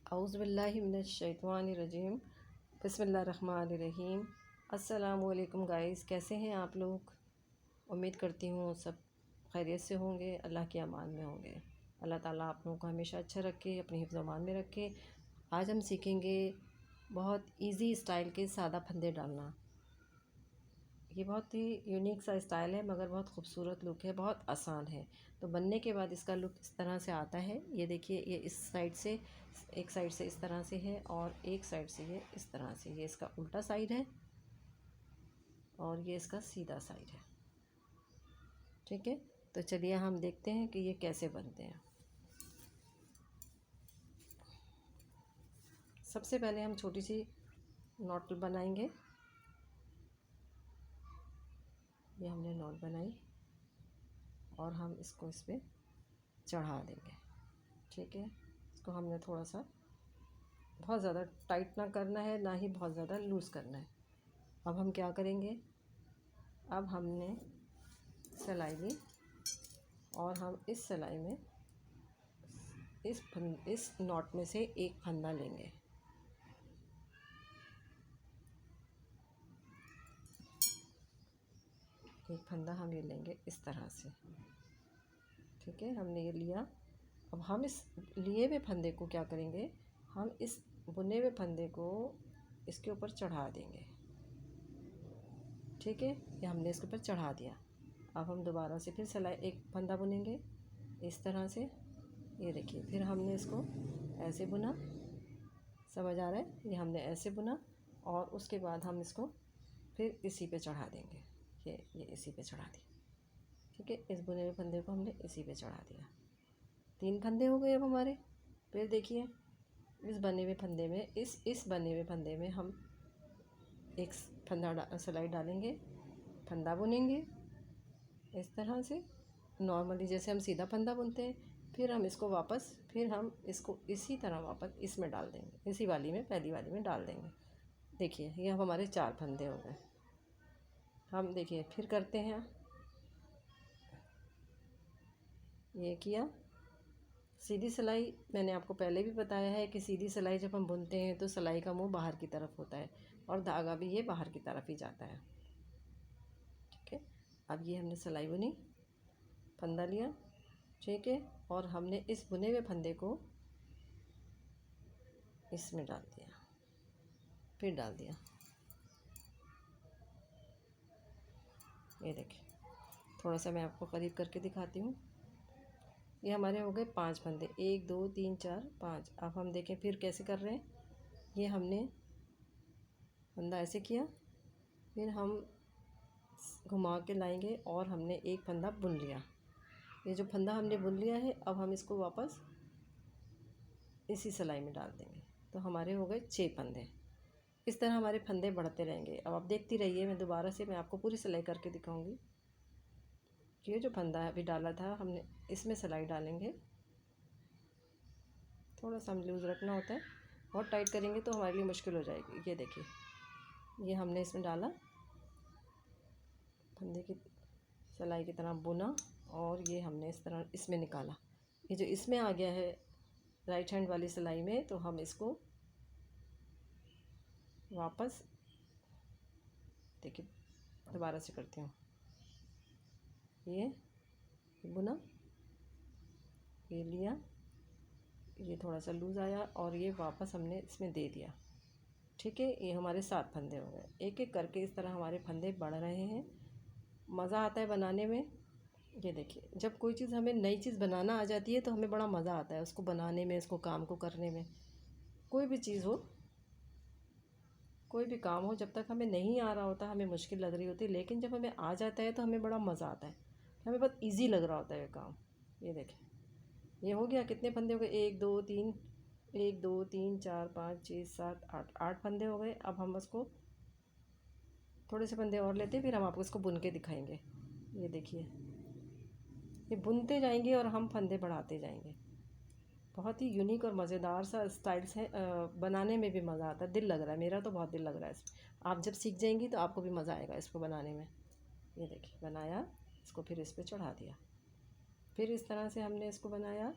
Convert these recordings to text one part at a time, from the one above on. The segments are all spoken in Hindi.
औज़ुबिल्लाहि मिनश्शैतानिर्रजीम बिस्मिल्लाहिर्रहमानिर्रहीम। अस्सलामुअलैकुम गाइस, कैसे हैं आप लोग। उम्मीद करती हूँ सब खैरियत से होंगे, अल्लाह के अमान में होंगे। अल्लाह ताला आप लोगों को हमेशा अच्छा रखे, अपनी हिफ्ज़ अमान में रखे। आज हम सीखेंगे बहुत इजी स्टाइल के सादा फंदे डालना। ये बहुत ही यूनिक सा स्टाइल है मगर बहुत खूबसूरत लुक है, बहुत आसान है। तो बनने के बाद इसका लुक इस तरह से आता है। ये देखिए, ये इस साइड से, एक साइड से इस तरह से है और एक साइड से ये इस तरह से। ये इसका उल्टा साइड है और ये इसका सीधा साइड है। ठीक है, तो चलिए हम देखते हैं कि ये कैसे बनते हैं। सबसे पहले हम छोटी सी नॉट बनाएंगे। ये हमने नॉट बनाई और हम इसको इस पर चढ़ा देंगे। ठीक है, इसको हमने थोड़ा सा, बहुत ज़्यादा टाइट ना करना है, ना ही बहुत ज़्यादा लूज़ करना है। अब हम क्या करेंगे, अब हमने सिलाई ली और हम इस सिलाई में इस नॉट में से एक फंदा लेंगे। एक फंदा हम ये लेंगे इस तरह से। ठीक है, हमने ये लिया। अब हम इस लिए हुए फंदे को क्या करेंगे, हम इस बुने हुए फंदे को इसके ऊपर चढ़ा देंगे। ठीक है, ये हमने इसके ऊपर चढ़ा दिया। अब हम दोबारा से फिर सिलाई एक फंदा बुनेंगे इस तरह से। ये देखिए, फिर हमने इसको ऐसे बुना, समझ आ रहा है, ये हमने ऐसे बुना और उसके बाद हम इसको फिर इसी पे चढ़ा देंगे। ये इसी पे चढ़ा दिया। ठीक है, इस बुने हुए फंदे को हमने इसी पे चढ़ा दिया। 3 फंदे हो गए अब हमारे। फिर देखिए, इस बने हुए फंदे में, इस बने हुए फंदे में हम एक फंदा सिलाई डालेंगे, फंदा बुनेंगे इस तरह से नॉर्मली जैसे हम सीधा फंदा बुनते हैं। फिर हम इसको वापस, फिर हम इसको इसी तरह वापस इसमें डाल देंगे, इसी वाली में, पहली वाली में डाल देंगे। देखिए, ये अब हमारे 4 फंदे हो गए। हम देखिए फिर करते हैं। ये किया सीधी सिलाई। मैंने आपको पहले भी बताया है कि सीधी सिलाई जब हम बुनते हैं तो सिलाई का मुंह बाहर की तरफ होता है और धागा भी ये बाहर की तरफ ही जाता है। ठीक है, अब ये हमने सिलाई बुनी, फंदा लिया। ठीक है, और हमने इस बुने हुए फंदे को इसमें डाल दिया, फिर डाल दिया। ये देखिए, थोड़ा सा मैं आपको करीब करके दिखाती हूँ। ये हमारे हो गए 5 फंदे, 1 2 3 4 5। अब हम देखें फिर कैसे कर रहे हैं। ये हमने फंदा ऐसे किया, फिर हम घुमा के लाएंगे और हमने एक फंदा बुन लिया। ये जो फंदा हमने बुन लिया है, अब हम इसको वापस इसी सिलाई में डाल देंगे। तो हमारे हो गए 6 फंदे। इस तरह हमारे फंदे बढ़ते रहेंगे। अब आप देखती रहिए, मैं दोबारा से मैं आपको पूरी सिलाई करके दिखाऊंगी। ये जो फंदा अभी डाला था हमने, इसमें सिलाई डालेंगे। थोड़ा सा हम लूज़ रखना होता है, बहुत टाइट करेंगे तो हमारे लिए मुश्किल हो जाएगी। ये देखिए, ये हमने इसमें डाला, फंदे की सिलाई की तरह बुना और ये हमने इस तरह इसमें निकाला। ये जो इसमें आ गया है राइट हैंड वाली सिलाई में, तो हम इसको वापस, देखिए दोबारा से करती हूँ। ये बुना, ये लिया, ये थोड़ा सा लूज़ आया और ये वापस हमने इसमें दे दिया। ठीक है, ये हमारे 7 फंदे हो गए। एक एक करके इस तरह हमारे फंदे बढ़ रहे हैं। मज़ा आता है बनाने में। ये देखिए, जब कोई चीज़ हमें नई चीज़ बनाना आ जाती है तो हमें बड़ा मज़ा आता है उसको बनाने में, उसको काम को करने में। कोई भी चीज़ हो, कोई भी काम हो, जब तक हमें नहीं आ रहा होता हमें मुश्किल लग रही होती है, लेकिन जब हमें आ जाता है तो हमें बड़ा मज़ा आता है, हमें बहुत ईजी लग रहा होता है ये काम। ये देखें, ये हो गया। कितने फंदे हो गए, 1 2 3, 1 2 3 4 5 6 7 8, 8 फंदे हो गए। अब हम उसको थोड़े से फंदे और लेते हैं, फिर हम आपको इसको बुन के दिखाएंगे। ये देखिए, ये बुनते जाएंगे और हम फंदे बढ़ाते जाएंगे। बहुत ही यूनिक और मज़ेदार सा स्टाइल्स है। बनाने में भी मज़ा आता है, दिल लग रहा है, मेरा तो बहुत दिल लग रहा है इसमें। आप जब सीख जाएंगी तो आपको भी मज़ा आएगा इसको बनाने में। ये देखिए, बनाया, इसको फिर इस पर चढ़ा दिया, फिर इस तरह से हमने इसको बनाया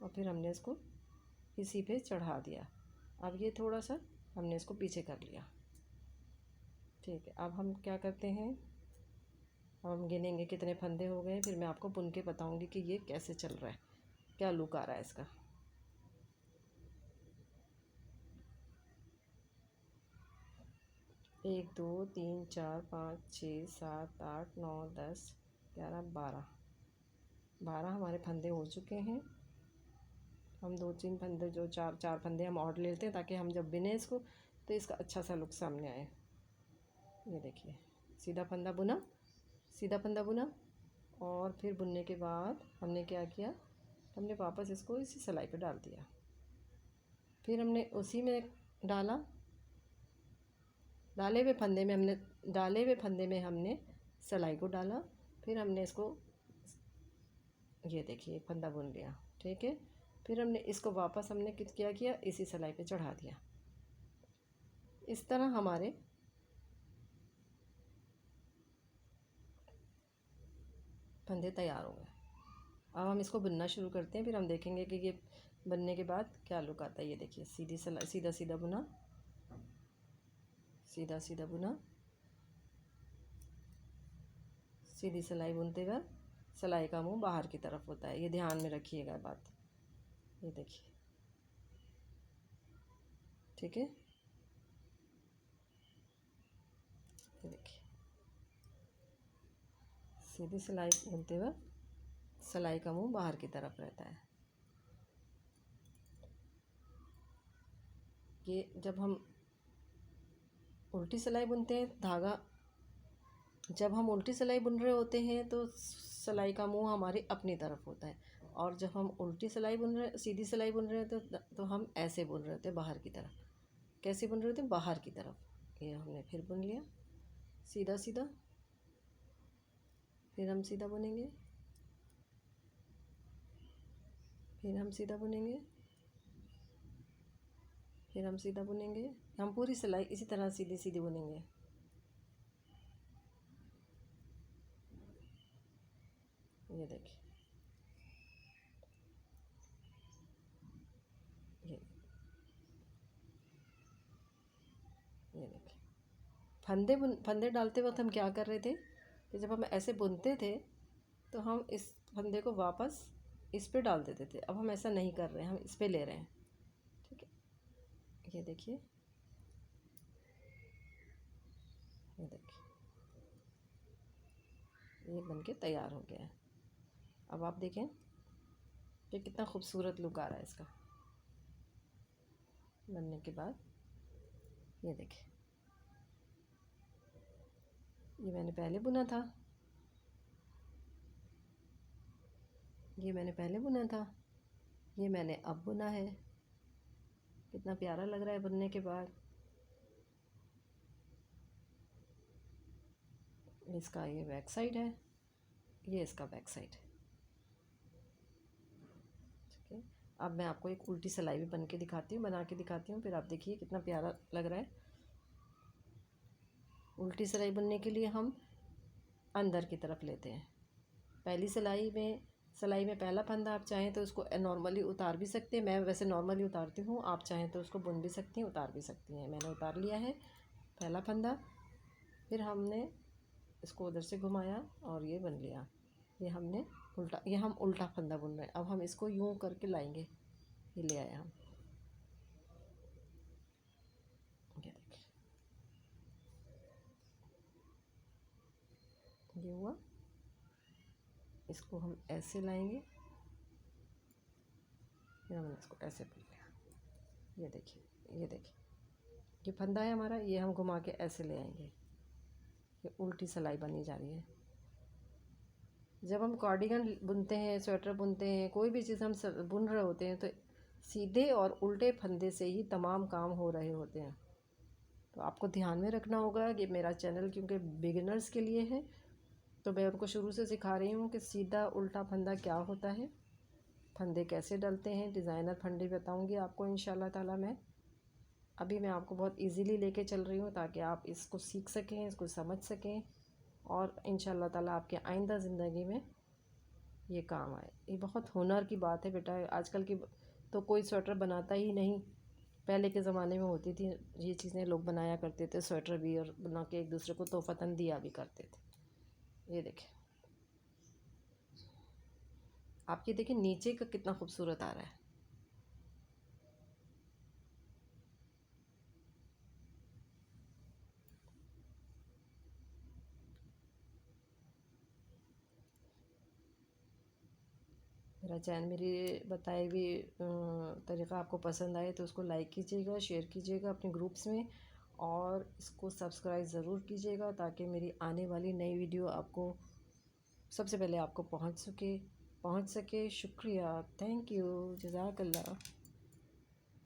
और फिर हमने इसको इसी पे चढ़ा दिया। अब ये थोड़ा सा हमने इसको पीछे कर लिया। ठीक है, अब हम क्या करते हैं, हम गिनेंगे कितने फंदे हो गए, फिर मैं आपको बुन के बताऊंगी कि ये कैसे चल रहा है, क्या लुक आ रहा है इसका। एक, दो, तीन, चार, पाँच, छः, सात, आठ, 9, 10, 11, 12 हमारे फंदे हो चुके हैं। हम 2-3 फंदे, जो चार फंदे हम और लेते हैं ताकि हम जब बिने इसको तो इसका अच्छा सा लुक सामने आए। ये देखिए, सीधा फंदा बुना, सीधा फंदा बुना, और फिर बुनने के बाद हमने क्या किया, हमने वापस इसको इसी सिलाई पे डाल दिया। फिर हमने उसी में डाला, डाले हुए फंदे में हमने सिलाई को डाला। फिर हमने इसको, ये देखिए, एक फंदा बुन लिया। ठीक है, फिर हमने इसको वापस हमने क्या किया, इसी सिलाई पे चढ़ा दिया। इस तरह हमारे फंदे तैयार हो गए। अब हम इसको बुनना शुरू करते हैं, फिर हम देखेंगे कि ये बनने के बाद क्या लुक आता है। ये देखिए, सीधी सिलाई, सीधा सीधा बुना, सीधा सीधा बुना, सीधी सिलाई बुनते वक्त सिलाई का मुंह बाहर की तरफ होता है, ये ध्यान में रखिएगा बात। ये देखिए, ठीक है, ये देखिए, सीधी सिलाई बुनते वक्त सिलाई का मुंह बाहर की तरफ रहता है। ये जब हम उल्टी सिलाई बुनते हैं, धागा, जब हम उल्टी सिलाई बुन रहे होते हैं तो सिलाई का मुंह हमारी अपनी तरफ होता है, और जब हम उल्टी सिलाई बुन रहे, सीधी सिलाई बुन रहे हैं तो हम ऐसे बुन रहे होते हैं, बाहर की तरफ। कैसे बुन रहे होते हैं, बाहर की तरफ। ये हमने फिर बुन लिया सीधा सीधा, फिर हम सीधा बुनेंगे, फिर हम सीधा बुनेंगे, फिर हम सीधा बुनेंगे। हम पूरी सिलाई इसी तरह सीधी सीधी बुनेंगे। ये देखिए, ये ये देखिए, फंदे डालते वक्त हम क्या कर रहे थे कि जब हम ऐसे बुनते थे तो हम इस फंदे को वापस इस पे डाल देते थे। अब हम ऐसा नहीं कर रहे हैं, हम इस पे ले रहे हैं। ठीक है, ये देखिए, ये देखिए, ये बनके तैयार हो गया है। अब आप देखें कि कितना खूबसूरत लुक आ रहा है इसका बनने के बाद। ये देखिए, ये मैंने पहले बुना था, ये मैंने पहले बुना था, ये मैंने अब बुना है। कितना प्यारा लग रहा है बनने के बाद। इसका ये बैक साइड है, ये इसका बैक साइड है। ठीक है, अब मैं आपको एक उल्टी सिलाई भी बन के दिखाती हूँ, बना के दिखाती हूँ, फिर आप देखिए कितना प्यारा लग रहा है। उल्टी सिलाई बुनने के लिए हम अंदर की तरफ लेते हैं। पहली सिलाई में पहला फंदा आप चाहें तो उसको नॉर्मली उतार भी सकते हैं। मैं वैसे नॉर्मली उतारती हूँ, आप चाहें तो उसको बुन भी सकती हैं, उतार भी सकती हैं। मैंने उतार लिया है पहला फंदा। फिर हमने इसको उधर से घुमाया और ये बन लिया। ये हमने उल्टा, ये हम उल्टा फंदा बुन रहे हैं। अब हम इसको यूं करके लाएंगे, ये ले आया हम। ये देखिए, ये हुआ। इसको हम ऐसे लाएंगे, फिर हमने इसको ऐसे बुन लिया। ये देखिए, ये देखिए, ये फंदा है हमारा, ये हम घुमा के ऐसे ले आएंगे। ये उल्टी सिलाई बनी जा रही है। जब हम कार्डिगन बुनते हैं, स्वेटर बुनते हैं, कोई भी चीज़ हम बुन रहे होते हैं तो सीधे और उल्टे फंदे से ही तमाम काम हो रहे होते हैं। तो आपको ध्यान में रखना होगा कि मेरा चैनल क्योंकि बिगिनर्स के लिए है, तो मैं उनको शुरू से सिखा रही हूँ कि सीधा उल्टा फंदा क्या होता है, फंदे कैसे डलते हैं। डिज़ाइनर फंदे बताऊँगी आपको इंशाल्लाह ताला मैं। अभी मैं आपको बहुत इजीली लेके चल रही हूँ ताकि आप इसको सीख सकें, इसको समझ सकें, और इंशाल्लाह ताला आपके आइंदा ज़िंदगी में ये काम आए। ये बहुत हुनर की बात है बेटा। आजकल की तो कोई स्वेटर बनाता ही नहीं। पहले के ज़माने में होती थी ये चीज़ें, लोग बनाया करते थे स्वेटर भी, और बना के एक दूसरे को तोहफ़तन दिया भी करते थे। ये देखें, आप ये देखें नीचे का कितना खूबसूरत आ रहा है। मेरा चैनल, मेरी बताई हुई तरीक़ा आपको पसंद आए तो उसको लाइक कीजिएगा, शेयर कीजिएगा अपने ग्रुप्स में, और इसको सब्सक्राइब ज़रूर कीजिएगा ताकि मेरी आने वाली नई वीडियो आपको सबसे पहले आपको पहुंच सके। शुक्रिया, थैंक यू, जज़ाकल्लाह।